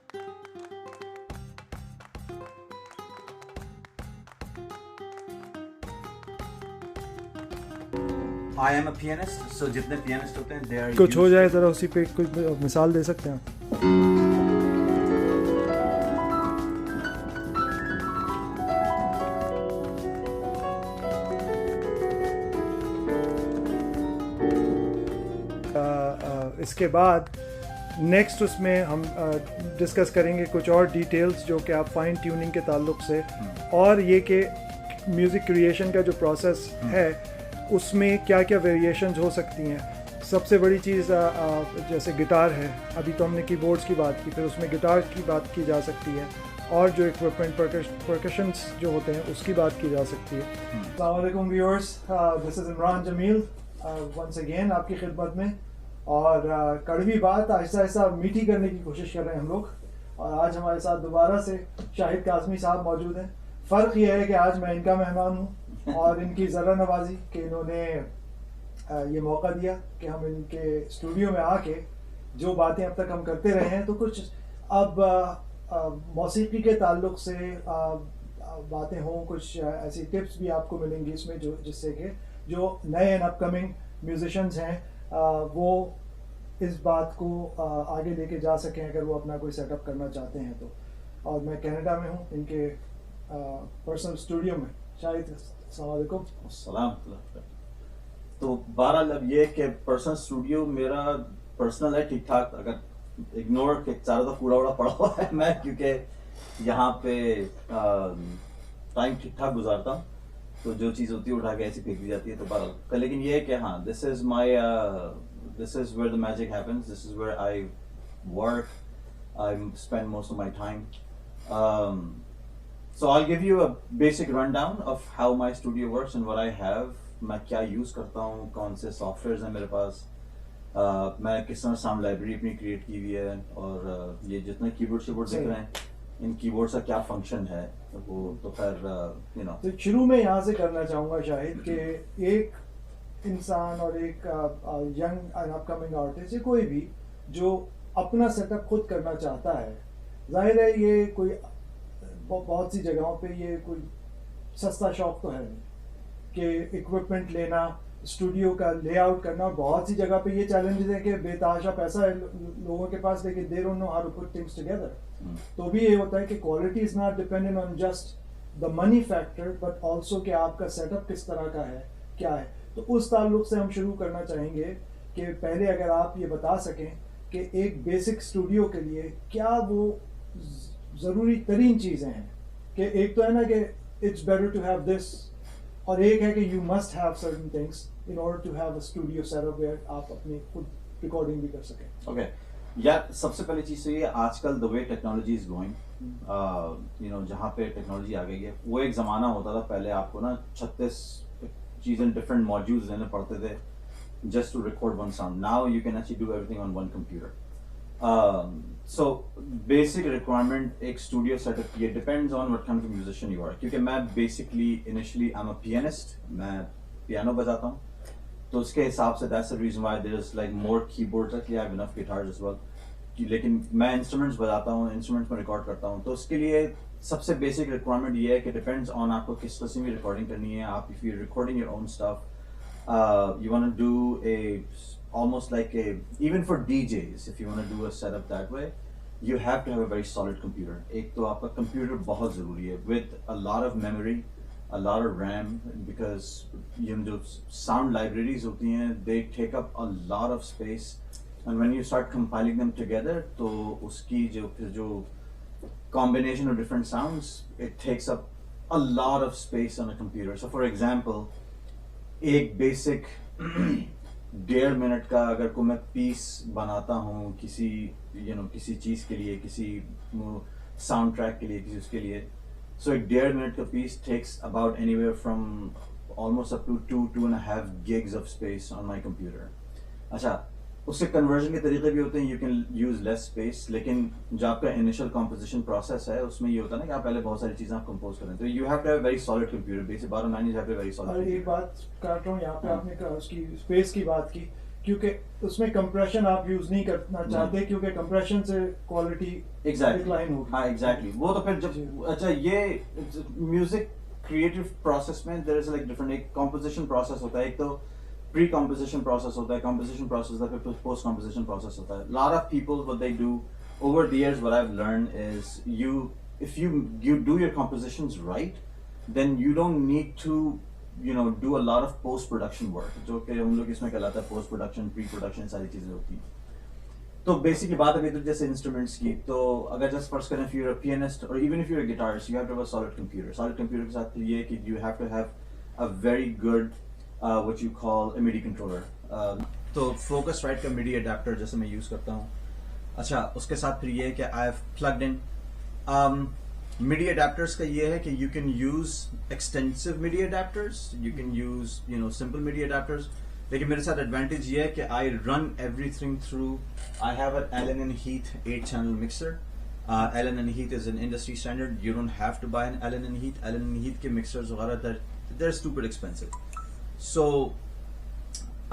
I am a pianist, so जितने pianist होते हैं they are कुछ हो जाए ज़रा उसी पे कुछ मिसाल दे सकते हैं? इसके बाद नेक्स्ट उसमें हम डिस्कस करेंगे कुछ और डिटेल्स जो कि आप फाइन ट्यूनिंग के ताल्लुक से, और ये कि म्यूज़िक क्रिएशन का जो प्रोसेस है उसमें क्या क्या वेरिएशंस हो सकती हैं। सबसे बड़ी चीज़ जैसे गिटार है, अभी तो हमने कीबोर्ड्स की बात की, फिर उसमें गिटार की बात की जा सकती है, और जो इक्विपमेंट परकशंस जो होते हैं उसकी बात की जा सकती है। अस्सलाम वालेकुम viewers, this is Imran Jamil once again आपकी खिदमत में, और कड़वी बात आहिस्ता आहिस्ता मीठी करने की कोशिश कर रहे हैं हम लोग। और आज हमारे साथ दोबारा से शाहिद काज़मी साहब मौजूद हैं। फ़र्क ये है कि आज मैं इनका मेहमान हूँ और इनकी ज़रा नवाजी कि इन्होंने ये मौका दिया कि हम इनके स्टूडियो में आके जो बातें अब तक हम करते रहे हैं, तो कुछ अब मौसीकी के ताल्लुक से बातें हों, कुछ ऐसी टिप्स भी आपको मिलेंगी इसमें जो जिससे कि जो नए एंड अपकमिंग म्यूजिशंस हैं वो इस बात को आगे लेके जा सकें अगर वो अपना कोई सेटअप करना चाहते हैं तो। और मैं कनाडा में हूँ, इनके पर्सनल स्टूडियो में। शाहिद अस्सलाम वालेकुम। सलाम। तो बहरहाल अब ये कि पर्सनल स्टूडियो मेरा पर्सनल है, ठीक ठाक, अगर इग्नोर के चारों तरफ कूड़ा वूड़ा पड़ा हुआ है मैं, क्योंकि यहाँ पे टाइम ठीक ठाक गुजारता हूँ, तो जो चीज़ होती है उठा के ऐसी फेंक दी जाती है। तो बहरहाल लेकिन ये है कि हाँ, this is where the magic happens, this is where I work, I spend most of my time. So I'll give you a basic rundown of how my studio works and what I have. मैं क्या use करता हूँ, कौन से softwares हैं मेरे पास, मैं किस तरह साउंड लाइब्रेरी अपनी क्रिएट की हुई है, और ये जितने कीबोर्ड शीबोर्ड दिख रहे हैं, इन कीबोर्ड का क्या फंक्शन है, वो तो खैर यू नो। तो शुरू में यहाँ से करना चाहूँगा शाहिद कि एक इंसान और एक यंग एंड अपकमिंग आर्टिस्ट या कोई भी जो अपना सेटअप खुद करना चाहता है, जाहिर है ये कोई बहुत सी जगहों पे ये कोई सस्ता शौक तो है नहीं कि इक्विपमेंट लेना, स्टूडियो का लेआउट करना, और बहुत सी जगह पे ये चैलेंजेस है कि बेतहाशा पैसा है लोगों के पास लेकिन they don't know how to put things together. तो भी ये होता है कि quality is not dependent on just the money factor but also कि आपका सेटअप किस तरह का है, क्या है। तो उस ताल्लुक से हम शुरू करना चाहेंगे कि पहले अगर आप ये बता सकें कि एक बेसिक स्टूडियो के लिए क्या वो ज़रूरी तरीन चीज़ें हैं, कि एक तो है ना कि it's better to have this, और एक है कि you must have certain things in order to have a studio setup where आप अपनी खुद रिकॉर्डिंग भी कर सकें। ओके यार, सबसे पहली चीज़ तो ये, आजकल the way technology is going, you know, जहाँ पे टेक्नोलॉजी आ गई है, वो एक ज़माना होता था पहले आपको ना 36 चीज़ें डिफरेंट मॉड्यूल्स लेने पड़ते थे just to record one sound. Now you can actually do everything on one computer. So basic requirement एक studio setup ये depends on what kind of musician you are. क्योंकि मैं basically initially I'm a pianist, मैं piano बजाता हूँ, तो उसके हिसाब से that's the reason why there is like more keyboards. Actually I have enough guitars as well. लेकिन मैं instruments बजाता हूँ, instruments में record करता हूँ, तो उसके लिए सबसे basic requirement ये है कि depends on आपको किस किस्म की recording करनी है। आप if you're recording your own stuff, you want to do almost like even for DJs, if you want to do a setup that way, you have to have a very solid computer. एक तो आपका computer बहुत ज़रूरी है with a lot of memory, a lot of RAM, because ये जो sound libraries होती हैं, they take up a lot of space, and when you start compiling them together, तो उसकी जो combination of different sounds, it takes up a lot of space on a computer. So for example, एक basic 1.5 minute का अगर को मैं piece बनाता हूँ किसी किसी चीज़ के लिए, किसी साउंड ट्रैक के लिए, किसी उसके लिए, सो एक 1.5 मिनट का piece takes about anywhere from almost up to 2.5 gigs of space on my computer. अच्छा, उससे कन्वर्जन के तरीके भी होते हैं, you can use less space, लेकिन जो आपका इनिशियल कॉम्पोजिशन प्रोसेस है उसमें ये होता है ना कि आप पहले बहुत सारी चीज़ें आप कंपोज करें, तो you have to have very solid computer, basic बारह मैनेज हैव वेरी सॉलिड। एक बात काट रहा हूँ यहाँ पे, आपने उसकी स्पेस की बात की क्योंकि उसमें कंप्रेशन आप यूज नहीं करना चाहते क्योंकि कंप्रेशन से क्वालिटी डिक्लाइन होगी। हाँ एग्जैक्टली वो तो फिर जब अच्छा ये म्यूजिक क्रिएटिव प्रोसेस में देयर इज लाइक डिफरेंट, एक कंपोजिशन प्रोसेस होता है, एक तो प्री कंपोजिशन प्रोसेस होता है, कंपोजिशन प्रोसेस होता है, फिर पोस्ट कंपोजिशन प्रोसेस होता है। Lot of people what they do over the years, what I've learned is if you do your compositions right, then you don't need to do a lot of post production work, जो कि हम लोग इसमें कहलाता है post production, pre production, सारी चीजें होती हैं। तो बेसिकली बात अभी तो जैसे इंस्ट्रूमेंट्स की, तो अगर जस्ट फर्स्ट करें, if you're a pianist or even if you're a guitarist, you have to have a solid computer। solid computer के साथ ये कि you have to have a very good what you call a MIDI controller। तो Focusrite का MIDI adapter जैसे मैं use करता हूँ। अच्छा उसके साथ फिर ये है कि I have plugged in MIDI adapters का ये है कि you can use extensive MIDI adapters, you can use simple MIDI adapters, लेकिन मेरे साथ एडवांटेज ये है कि I run everything through, I have an Allen and Heath 8 channel mixer। Allen and Heath is an industry standard, you don't have to buy an Allen and Heath. Allen and Heath के mixers वगैरह they're stupid expensive, so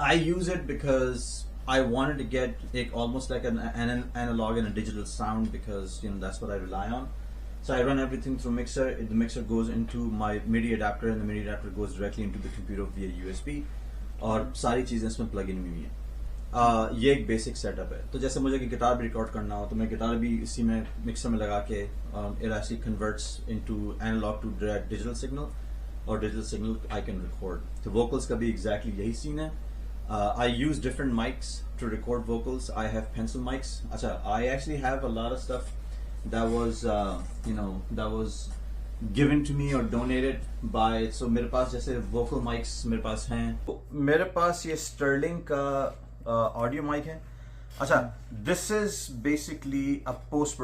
I use it because I wanted to get almost like an analog and a digital sound, because that's what I rely on. So I run everything through mixer. The mixer goes into my MIDI adapter, and the MIDI adapter goes directly into the computer via USB. और सारी चीजें इसमें plug in हुई हैं। ये एक basic setup है। तो जैसे मुझे कि गिटार भी रिकॉर्ड करना हो तो मैं गिटार भी इसी में मिक्सर में लगा के it actually converts into analog to direct digital signal, और digital signal I can record। तो vocals का भी exactly यही सीन है। I use different mics to record vocals. I have pencil mics. Acha, I actually have a lot of stuff that was, that was given to me or donated by. So मेरे पास जैसे vocal mics मेरे पास हैं। मेरे पास ये Sterling का audio mic है। अच्छा, this is basically a post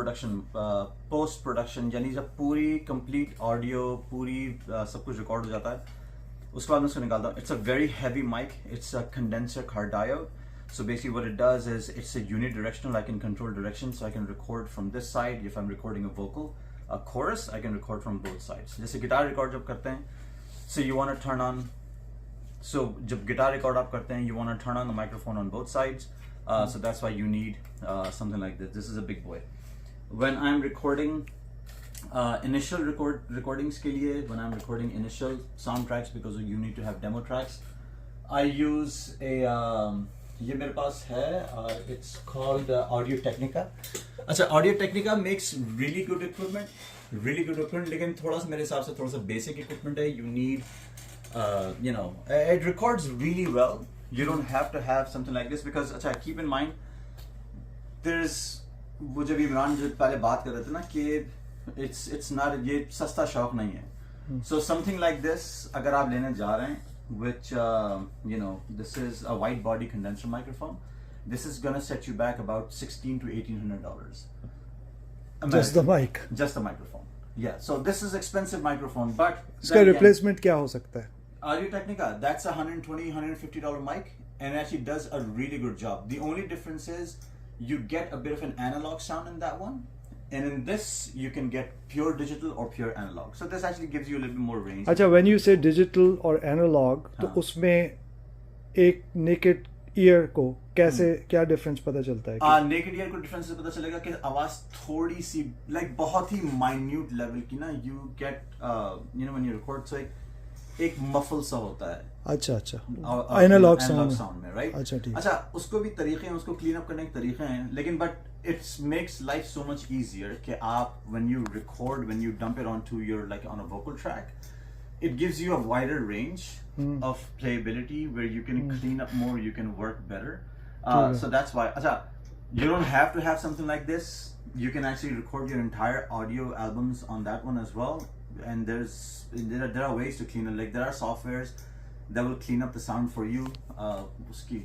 production यानी जब पूरी complete audio पूरी सब कुछ record हो जाता है, उसके बाद मैं उसको निकालता हूँ। It's a very heavy mic. It's a condenser car diode. So basically what it does is it's a unidirectional. I can control direction, so I can record from this side if I'm recording a vocal, a chorus. I can record from both sides. जैसे guitar record जब करते हैं, so you want to turn on. So जब guitar record आप करते हैं, you want to turn on the microphone on both sides. So that's why you need something like this. This is a big boy. When I'm recording initial recordings के लिए, when I'm recording initial soundtracks, because you need to have demo tracks, I use a ये मेरे पास है, it's called Audio Technica। अच्छा, Audio Technica makes really good equipment, लेकिन थोड़ा सा मेरे हिसाब से थोड़ा सा basic equipment है। You need it records really well। You don't have to have something like this, because अच्छा keep in mind there's वो जब इमरान जो पहले बात कर रहे थे ना कि it's not, ये सस्ता शौक नहीं है। So something like this अगर आप लेने जा रहे हैं, which this is a wide body condenser microphone, this is gonna set you back about $1,600 to $1,800 American. Just the microphone, yeah। So this is expensive microphone, but इसका replacement क्या हो सकता है? Audio Technica, that's a $120-150 mic, and actually does a really good job. The only difference is you get a bit of an analog sound in that one, and in this you can get pure digital or pure analog. So this actually gives you a little bit more range. अच्छा, when you say digital or analog, तो उसमें एक naked ear को कैसे क्या difference पता चलता है? Naked ear को difference से पता चलेगा कि आवाज थोड़ी सी like बहुत ही minute level की ना, you get when you record, so एक muffle सा होता है। अच्छा, एनालॉग साउंड में, राइट? अच्छा, ठीक। अच्छा, उसको भी तरीके हैं, उसको क्लीन अप करने के तरीके हैं, लेकिन but it makes life so much easier कि आप when you record, when you dump it onto your like on a vocal track, it gives you a wider range of playability where you can clean up more, you can work better. So that's why अच्छा, you don't have to have something like this. You can actually record your entire audio albums on that one as well, and there are ways to clean it. Like there are softwares that will clean up the sound for you. उसकी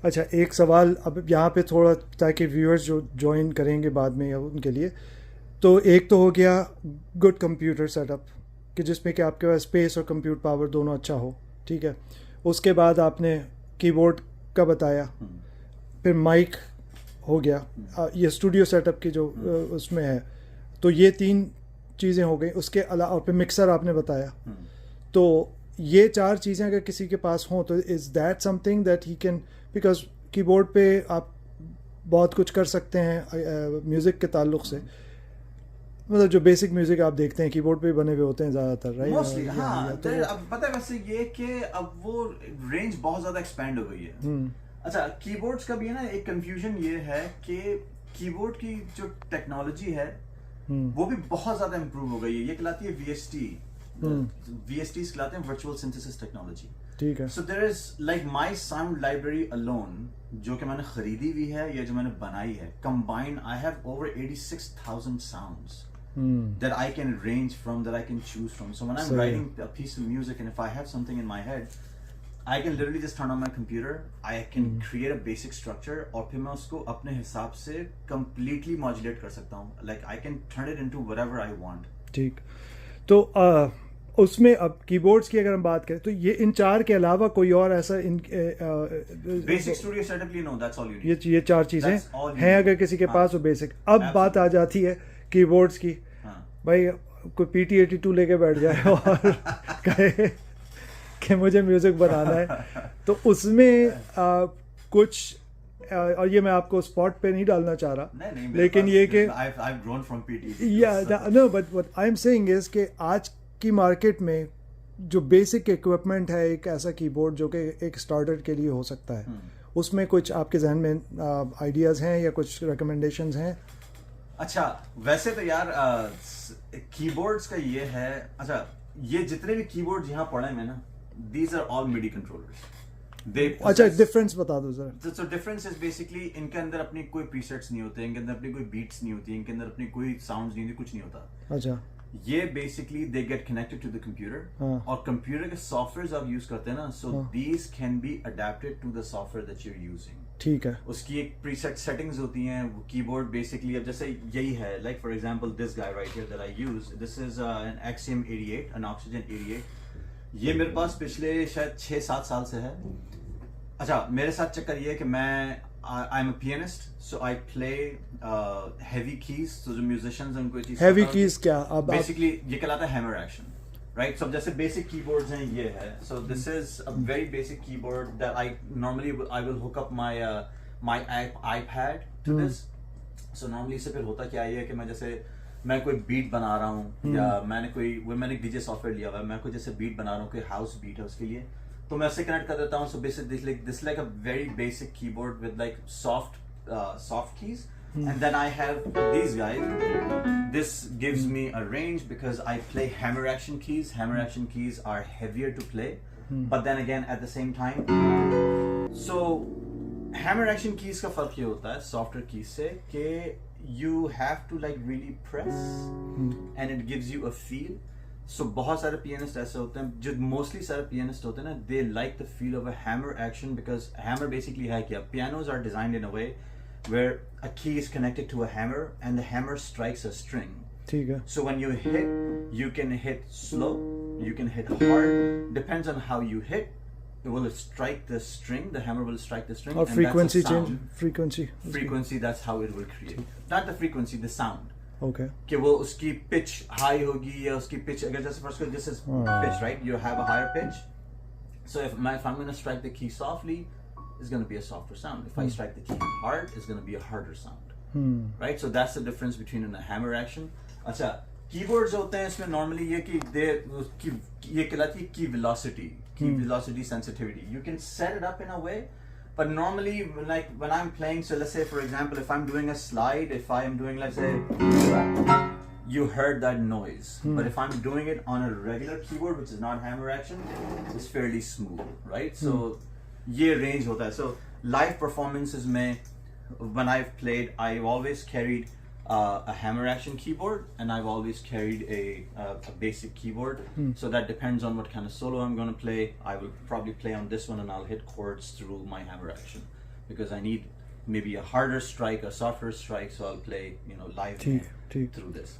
अच्छा, एक सवाल अब यहाँ पे थोड़ा, ताकि viewers जो ज्वाइन करेंगे बाद में या उनके लिए, तो एक तो हो गया गुड कंप्यूटर सेटअप कि जिसमें कि आपके पास स्पेस और कंप्यूट पावर दोनों अच्छा हो, ठीक है। उसके बाद आपने कीबोर्ड का बताया, फिर माइक हो गया, ये स्टूडियो सेटअप की जो उसमें है, तो ये 3 चीज़ें हो गई। उसके अलावा और फिर मिक्सर आपने बताया। तो ये 4 चीज़ें अगर किसी के पास हों तो is that something that he can, because keyboard पे आप बहुत कुछ कर सकते हैं म्यूज़िक के ताल्लुक से, मतलब जो बेसिक म्यूज़िक आप देखते हैं कीबोर्ड पे बने हुए होते हैं ज़्यादातर, राइट? मोस्टली हाँ। तो अब पता है वैसे ये कि अब वो रेंज बहुत ज़्यादा एक्सपेंड हो गई है। अच्छा, कीबोर्ड्स का भी है ना एक कंफ्यूजन ये है कि कीबोर्ड की जो टेक्नोलॉजी है वो भी बहुत ज़्यादा इम्प्रूव हो गई है। ये कहलाती है VST, VST कहलाते हैं वर्चुअल सिंथेसिस टेक्नोलॉजी। ठीक है। So there is like my sound library alone, जो कि मैंने खरीदी हुई है या जो मैंने बनाई है, combined I have over 86,000 sounds that I can range from, that I can choose from. So when I'm writing a piece of music and if I have something in my head, I can literally just turn on my computer, I can create a basic structure और फिर मैं उसको अपने हिसाब से completely modulate कर सकता हूँ. Like I can turn it into whatever I want. ठीक। तो उसमें अब कीबोर्ड्स की अगर हम बात करें तो ये इन 4 के अलावा कोई और ऐसा इन basic studio setup no, that's all you need. ये 4 चीज़ें हैं अगर किसी के पास, वो बेसिक। अब बात आ जाती है कीबोर्ड्स की। भाई कोई PT82 लेके बैठ जाए और कहे कि मुझे म्यूज़िक बनाना है, तो उसमें कुछ और ये मैं आपको स्पॉट पे नहीं डालना चाह रहा, नहीं, लेकिन ये कि I've grown from PT82. No, but what I am saying is कि आज की मार्केट में जो बेसिक इक्विपमेंट है, एक ऐसा कीबोर्ड जो कि एक स्टार्टर के लिए हो सकता है, उसमें कुछ आपके जहन में आइडियाज़ हैं या कुछ रिकमेंडेशंस हैं? अच्छा, वैसे तो यार कीबोर्ड्स का ये है, अच्छा ये जितने भी कीबोर्ड यहाँ पड़े हैं ना, these are all MIDI controllers. अच्छा, डिफरेंस बता दो जरा। So difference is basically इनके अंदर अपनी कोई प्रीसेट्स नहीं होते, इनके अंदर अपनी कोई बीट्स नहीं होती, इनके अंदर अपनी कोई साउंड्स नहीं होती, कुछ नहीं होता। अच्छा, ये basically they get connected to the computer, और कंप्यूटर के सॉफ्टवेयर आप यूज करते हैं ना, so these can be adapted to the software that you are using. ठीक है। उसकी एक प्रीसेट सेटिंग्स होती हैं। वो कीबोर्ड बेसिकली अब जैसे यही है, like for example this guy right here that I use, this is N XM 88, N oxygen 88। ये मेरे पास पिछले शायद 6-7 साल से है। अच्छा, मेरे साथ चक्कर ये है कि मैं I am a pianist, so I play heavy keys. तो जो म्यूजिशियंस हैं उनको चीज हेवी कीज क्या, अब बेसिकली ये कहलाता है हैमर एक्शन, राइट? सो जैसे बेसिक कीबोर्ड्स हैं, ये है। So this is a very basic keyboard that I normally I will hook up my iPad to this. So normally इससे फिर होता क्या है कि मैं कोई बीट बना रहा हूँ, या मैंने डीजे सॉफ्टवेयर लिया हुआ है, मैं कोई जैसे बीट बना रहा हूँ, कोई हाउस बीट है उसके लिए, तो मैं उससे कनेक्ट कर देता हूँ। So basically this like a very basic keyboard with like soft keys, and then I have these guys. This gives me a range because I play hammer action keys. Hammer action keys are heavier to play, but then again at the same time, so hammer action keys का फर्क ये होता है softer keys से कि you have to like really press, and it gives you a feel. So बहुत सारे pianist ऐसे होते हैं, जो mostly सारे pianist होते हैं ना, they like the feel of a hammer action, because hammer basically है क्या, pianos are designed in a way where a key is connected to a hammer and the hammer strikes a string. ठीक है। So when you hit, you can hit slow, you can hit hard, depends on how you hit. It will strike the string, the hammer will strike the string, और and frequency that's a sound. change, frequency, that's how it will create. Not the frequency, the sound. Okay. कि वो उसकी pitch high होगी या उसकी pitch, अगर जैसे first this is pitch, right? You have a higher pitch. So if I'm going to strike the key softly, it's going to be a softer sound. If I strike the key hard, it's going to be a harder sound. Right? So that's the difference between a hammer action. अच्छा, keyboards होते हैं इसमें normally ये कि ये कहलाती है key velocity sensitivity. You can set it up in a way, but normally like when I'm playing, so let's say for example, if I'm doing a slide, if I am doing, let's say, you heard that noise, but if I'm doing it on a regular keyboard, which is not hammer action, it's fairly smooth, right? So ये range होता है. So live performances में, when I've played, I've always carried a hammer action keyboard, and I've always carried a basic keyboard. So that depends on what kind of solo I'm going to play. I will probably play on this one, and I'll hit chords through my hammer action, because I need maybe a harder strike, a softer strike, so I'll play live through this.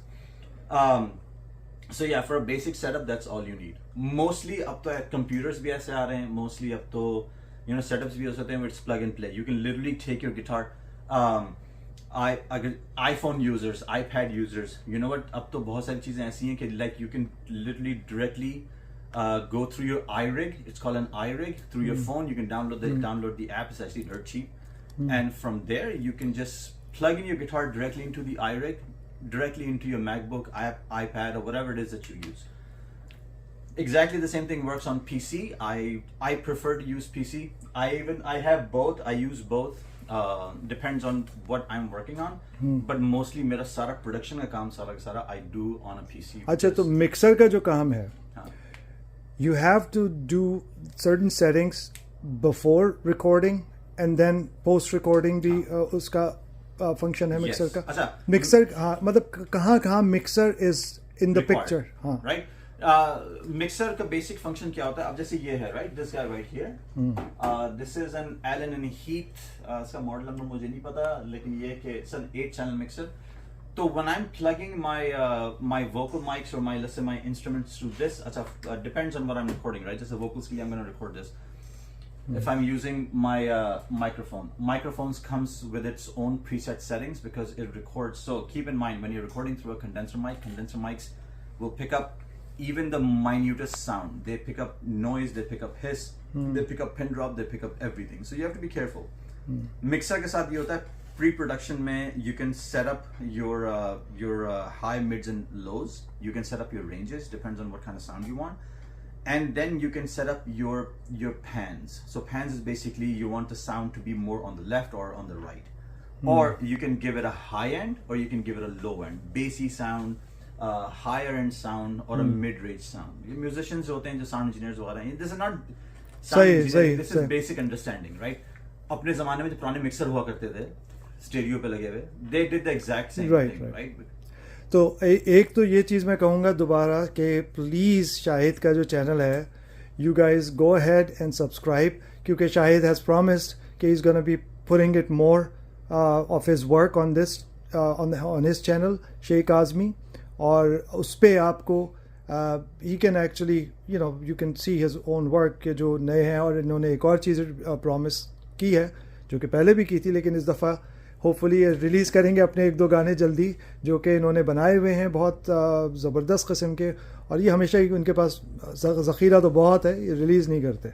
So yeah, for a basic setup, that's all you need. Mostly अब तो computers भी ऐसे आ रहे हैं, mostly अब तो setups भी हो सकते हैं, it's plug and play. You can literally take your guitar. iPhone users, iPad users, you know what, अब तो बहुत सारी चीजें ऐसी हैं कि like you can literally directly go through your iRig. It's called an iRig. Through your phone, you can download the app. It's actually dirt cheap. And from there, you can just plug in your guitar directly into the iRig, directly into your MacBook, iPad, or whatever it is that you use. Exactly the same thing works on PC. I prefer to use PC. I have both. I use both. Depends on what I'm working on. But mostly मेरा सारा production का काम सारा I do on a PC. अच्छा, तो mixer का जो काम है, you have to do certain settings before recording and then post recording भी उसका function है mixer का. अच्छा, mixer हाँ, मतलब कहाँ mixer is in the picture, हाँ. Right. मिक्सर का बेसिक फंक्शन क्या होता है? अब जैसे ये है, right, this guy right here, this is an Allen and Heath, इसका मॉडल नंबर मुझे नहीं पता, लेकिन ये कि इट्स एन 8 चैनल मिक्सर. तो when I am plugging my vocal mics और let's say my instruments through this, अच्छा, depends on what I am recording, right. जैसे वोकल्स के लिए I am gonna record this. If I'm using my microphones comes with its own preset settings because it records. So keep in mind, when you're recording through a condenser mics will pick up even the minutest sound. They pick up noise, they pick up hiss, they pick up pin drop, they pick up everything. So you have to be careful. Mixer के साथ ये होता है, pre-production में you can set up your high, mids and lows. You can set up your ranges, depends on what kind of sound you want. And then you can set up your pans. So pans is basically you want the sound to be more on the left or on the right. Or you can give it a high end or you can give it a low end. Bassy sound, higher end sound or a mid-range sound. ये musicians होते हैं जो sound engineers वगैरह हैं. This is not sound engineering. This is basic understanding, right? अपने ज़माने में जो पुराने mixer हुआ करते थे, स्टेरियो पे लगे हुए, they did the exact same thing, right? तो एक तो ये चीज़ मैं कहूँगा दोबारा कि प्लीज़ शाहिद का जो चैनल है, you guys go ahead and subscribe, क्योंकि शाहिद हैज़ प्रॉमिस्ड कि he is gonna be putting it more of his work on this on his channel Sheikh Kazmi, और उस पर आपको he can actually you can see his own work के जो नए हैं. और इन्होंने एक और चीज़ प्रॉमिस की है जो कि पहले भी की थी, लेकिन इस दफ़ा होपफुली रिलीज़ करेंगे अपने 1-2 गाने जल्दी, जो कि इन्होंने बनाए हुए हैं बहुत ज़बरदस्त किस्म के, और ये हमेशा ही उनके पास ज़ख़ीरा तो बहुत है, ये रिलीज़ नहीं करते.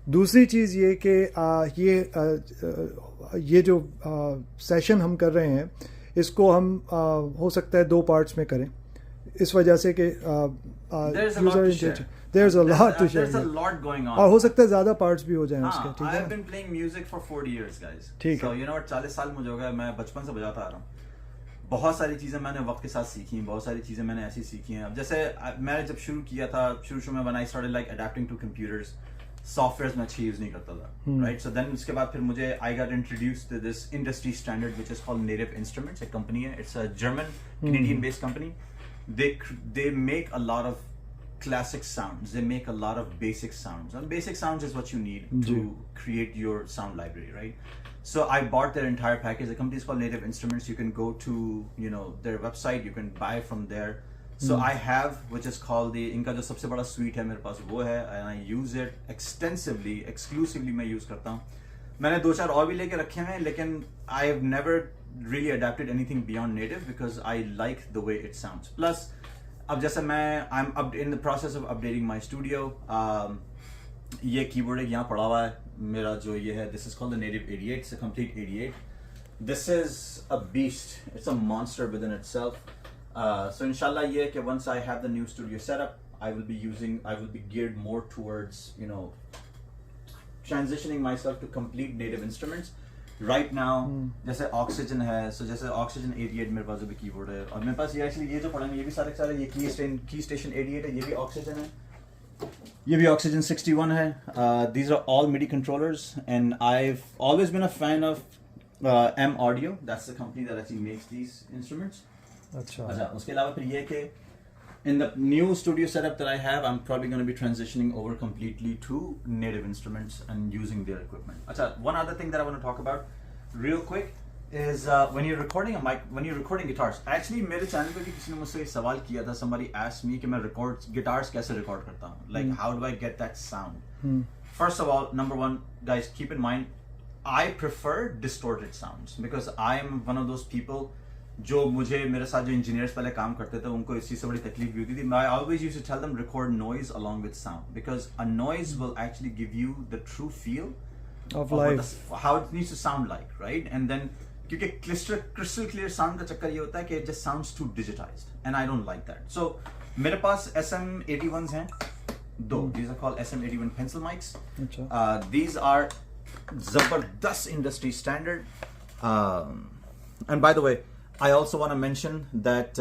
दूसरी चीज़ ये कि ये जो सेशन हम कर रहे हैं, इसको हम हो सकता है 2 पार्ट्स में करें, इस वजह से कि there's a lot to share. There's a lot going on. और हो सकता है ज़्यादा पार्ट्स भी हो जाएं उसके. ठीक है. I've been playing music for 40 years, guys. ठीक है. So you know what, 40 साल मुझे हो गया, मैं बचपन से बजाता आ रहा हूँ. बहुत सारी चीज़ें मैंने वक्त के साथ सीखी, बहुत सारी चीज़ें मैंने ऐसी सीखी हैं. अब जैसे मैं जब शुरू किया था, शुरू में when I started like adapting to computers, software में अच्छी यूज नहीं करता था, राइट. सो देन उसके बाद फिर मुझे I got introduced to this industry standard which is called Native Instruments. एक कंपनी है, it's a German Canadian based company. They make a lot of classic sounds, they make a lot of basic sounds, and basic sounds is what you need to create your sound library, right? So I bought their entire package. The company is called Native Instruments. You can go to their website, you can buy from there. So I have, which is called the इनका जो सबसे बड़ा suite है मेरे पास वो है, and I use it extensively, exclusively मैं use करता हूँ. मैंने 2-4 और भी लेके रखे हैं, लेकिन I have never really adapted anything beyond native because I like the way it sounds. Plus अब जैसे I'm in the process of updating my studio. ये कीबोर्ड एक यहाँ पड़ा हुआ है मेरा, जो ये है, this is called the Native 88. It's a complete 88. This is a beast. It's a monster within itself. So inshallah ये कि once I have the new studio set up, I will be geared more towards transitioning myself to complete native instruments. Right now जैसे Oxygen है, so जैसे Oxygen 88 मेरे पास जो भी keyboard है, और मेरे पास ये एक्चुअली ये जो पड़ा है ये भी सारे ये की स्टेशन 88 है, ये भी Oxygen है, ये भी Oxygen 61 है. These are all MIDI controllers, and I've always been a fan of M Audio. That's the company that actually makes these instruments. अच्छा, उसके अलावा फिर ये कि in the new studio setup that I have, I'm probably going to be transitioning over completely to native instruments and using their equipment. Achha, one other thing that I want to talk about real quick is when you're recording guitars. Actually, मेरे channel पे भी किसी ने मुझसे सवाल किया था. Somebody asked me कि मैं guitars कैसे record करता हूँ. Like, how do I get that sound? First of all, number one, guys, keep in mind, I prefer distorted sounds because I am one of those people जो मुझे मेरे साथ जो इंजीनियर्स पहले काम करते थे उनको इस चीज से बड़ी तकलीफ भी होती थी. I always used to tell them record noise along with sound because a noise will actually give you the true feel of life, how it needs to sound like, right? And then क्योंकि crystal clear sound का चक्कर ये होता है कि it just sounds too digitized and I don't like that. So मेरे पास SM81s हैं दो. These are called SM81 pencil mics. These are जबरदस्त industry standard. And by the way, I also want to mention that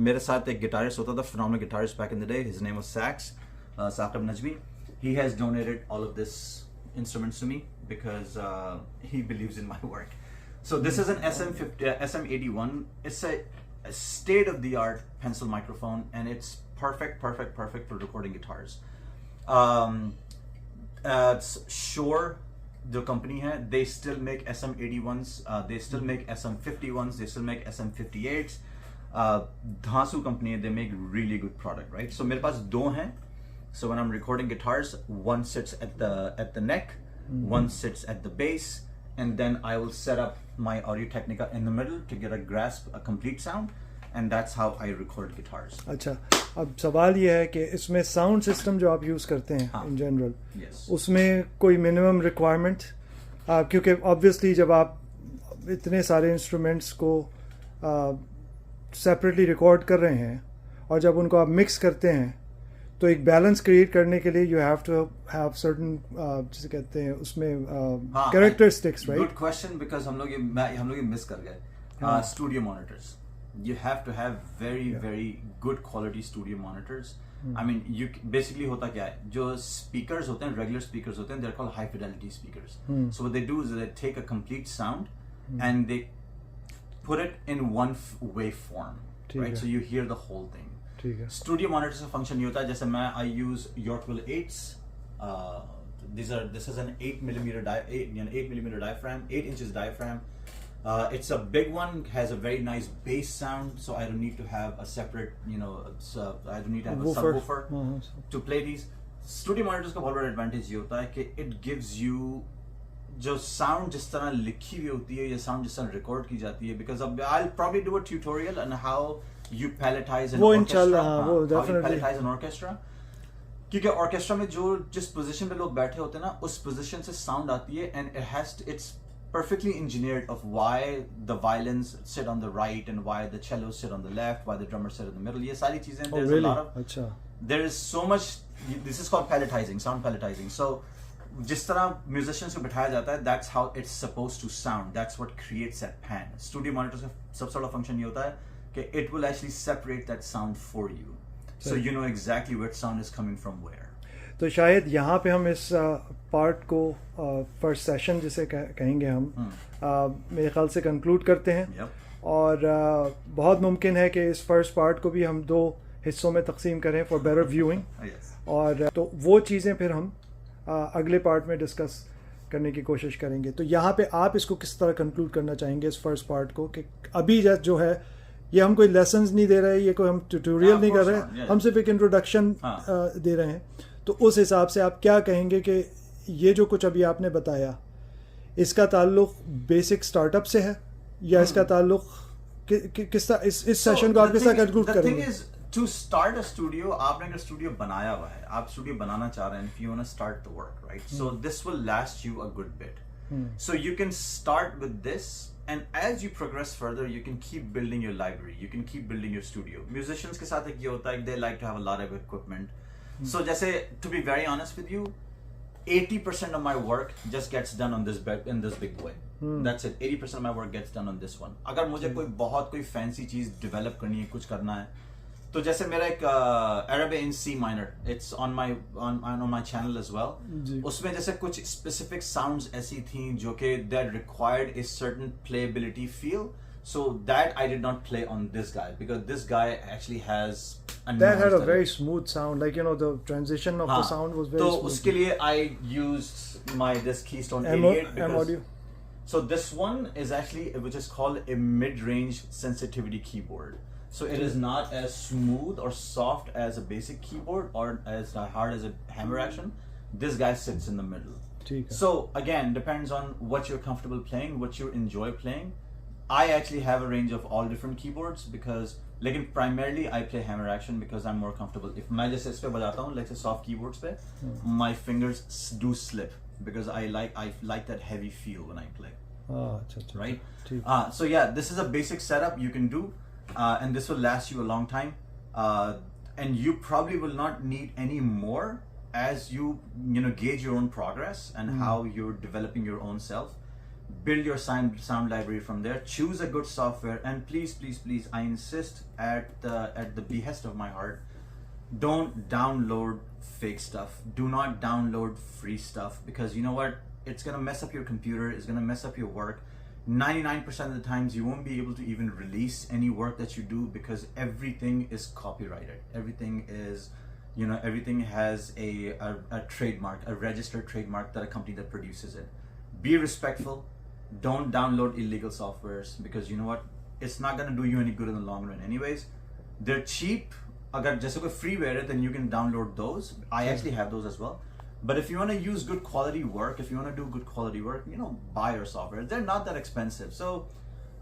मेरे साथ एक guitarist होता था, phenomenal guitarist back in the day. His name was Saqib Najmi. He has donated all of this instruments to me because he believes in my work. So this is an SM81. It's a state-of-the-art pencil microphone, and it's perfect for recording guitars. It's Shure. जो company है, they still make SM81s, they still make SM51s, they still make SM58s. धांसू company है, they make really good product, right? So मेरे पास दो हैं. So when I'm recording guitars, one sits at the neck, one sits at the bass, and then I will set up my Audio Technica in the middle to get a complete sound, and that's how I record guitars. अच्छा, अब सवाल ये है कि इसमें sound system जो आप use करते हैं इन जनरल, उसमें कोई मिनिमम रिक्वायरमेंट, क्योंकि ऑब्वियसली जब आप इतने सारे इंस्ट्रूमेंट्स को सेपरेटली रिकॉर्ड कर रहे हैं और जब उनको आप मिक्स करते हैं तो एक बैलेंस क्रिएट करने के लिए you have to have certain जिसे कहते हैं उसमें characteristics, right? Good question, because हम लोग ये मिस कर गए. Studio monitors, you have to have very good quality studio monitors. I mean, you basically होता क्या है, जो speakers होते हैं, regular speakers होते हैं, they're called high fidelity speakers. So what they do is they take a complete sound and they put it in one waveform, right? So you hear the whole thing. Studio monitors का function ये होता है, जैसे I use Yorkville 8s. This is an 8 millimeter diaphragm, 8 inches diaphragm. It's a big one, has a very nice bass sound, so I don't need to have a separate, I don't need to have a subwoofer to play these. Studio monitors का बहुत बड़ा advantage ये होता है कि it gives you जो sound जिस तरह लिखी हुई होती है, ये sound जिस तरह record की जाती है, because I'll probably do a tutorial on how you palletize an orchestra, how you palletize an orchestra. क्योंकि orchestra में जिस position पे लोग बैठे होते हैं ना, उस position से sound आती है, and it's perfectly engineered of why the violins sit on the right and why the cellos sit on the left, why the drummers sit in the middle. ये सारी चीजें, there's a lot of, there is so much, this is called palletizing, sound palletizing. So जिस तरह musicians को बिठाया जाता है, that's how it's supposed to sound, that's what creates that pan. Studio monitors का सबसे बड़ा function ये होता है कि it will actually separate that sound for you, so you know exactly which sound is coming from where. तो शायद यहाँ पे हम इस पार्ट को फर्स्ट सेशन जिसे कहेंगे हम मेरे ख्याल से कंक्लूड करते हैं. और बहुत मुमकिन है कि इस फर्स्ट पार्ट को भी हम दो हिस्सों में तकसीम करें फॉर बेटर व्यूइंग. और तो वो चीज़ें फिर हम अगले पार्ट में डिस्कस करने की कोशिश करेंगे. तो यहाँ पे आप इसको किस तरह कंक्लूड करना चाहेंगे इस फर्स्ट पार्ट को, कि अभी जो है ये हम कोई लेसन्स नहीं दे रहे, ये कोई हम ट्यूटोरियल नहीं कर रहे, हम सिर्फ एक इंट्रोडक्शन दे रहे हैं. तो उस हिसाब से आप क्या कहेंगे कि ये जो कुछ अभी आपने बताया, इसका ताल्लुक बेसिक स्टार्टअप से है या इसका ताल्लुक किस तरह इस सेशन को आप किस तरह कंक्लूड करेंगे? To start a studio, आपने अगर स्टूडियो बनाया हुआ है, आप स्टूडियो बनाना चाह रहे हैं, if you want to start the work, right? So this will last you a good bit. So you can start with this, and as you progress further, you can keep building your library, you can keep building your studio. Musicians के साथ एक ये होता है, they like to have a lot of equipment. So जैसे, to be very honest with you, 80% of my work just gets done on this big way. That's it. 80% of my work gets done on this one. अगर मुझे कोई fancy चीज develop करनी है, कुछ करना है, तो जैसे मेरा एक Arabic in C minor, it's on my channel as well. उसमें जैसे कुछ specific sounds ऐसी थी जो कि that required a certain playability feel. So that I did not play on this guy because this guy actually has. That had a very smooth sound, like the transition of the sound was very smooth. So उसके लिए I used this Keystone 88 because. So this one is actually, which is called a mid-range sensitivity keyboard. So it is not as smooth or soft as a basic keyboard or as hard as a hammer action. This guy sits in the middle. So again, depends on what you're comfortable playing, what you enjoy playing. I actually have a range of all different keyboards because, लेकिन primarily I play hammer action because I'm more comfortable. If मैं जैसे इस पे बजाता हूँ, like soft keyboards पे, my fingers do slip because I like that heavy feel when I play. Right? So yeah, this is a basic setup you can do, and this will last you a long time. And you probably will not need any more as you gauge your own progress and how you're developing your own self. Build your sound library from there. Choose a good software, and please, I insist at the behest of my heart, don't download fake stuff. Do not download free stuff, because you know what? It's gonna mess up your computer. It's gonna mess up your work. 99% of the times you won't be able to even release any work that you do because everything is copyrighted. Everything is, everything has a trademark, a registered trademark that a company that produces it. Be respectful. Don't download illegal softwares because you know what? It's not gonna do you any good in the long run anyways. They're cheap. Agar jaise koi freeware hai, then you can download those. I actually have those as well. But if you want to use good quality work, if you want to do good quality work, buy your software. They're not that expensive. So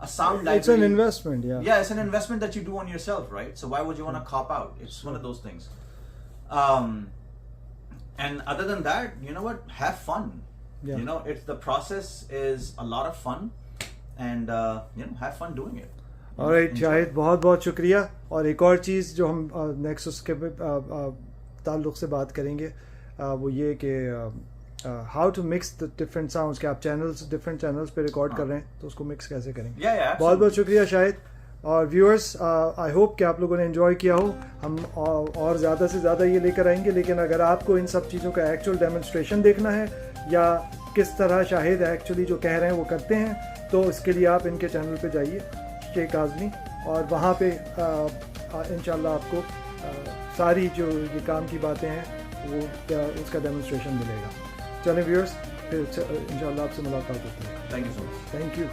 a sound library, it's an investment, yeah. Yeah, it's an investment that you do on yourself, right? So why would you want to cop out? It's one of those things. And other than that, you know what? Have fun. Yeah. It's the process is a lot of fun, and have fun doing it. Alright, Shahid बहुत बहुत शुक्रिया. और एक और चीज़ जो हम nexus के ताल्लुक़ से बात करेंगे वो ये कि how to mix the different sounds कि आप डिफरेंट चैनल्स पे रिकॉर्ड कर रहे हैं तो उसको मिक्स कैसे करेंगे. बहुत बहुत शुक्रिया शाहिद. और व्यूअर्स, आई होप कि आप लोगों ने एंजॉय किया हो. हम और ज़्यादा से ज़्यादा ये लेकर आएंगे, लेकिन अगर आपको इन सब चीज़ों का एक्चुअल डेमोन्स्ट्रेशन देखना है या किस तरह शाहिद एक्चुअली जो कह रहे हैं वो करते हैं, तो इसके लिए आप इनके चैनल पे जाइए, शेख काज़मी, और वहाँ पे इंशाल्लाह आपको सारी जो ये काम की बातें हैं वो उसका डेमोन्स्ट्रेशन मिलेगा. चलें व्यूअर्स, फिर इंशाल्लाह आपसे मुलाकात होती है. Thank you so much. Thank you.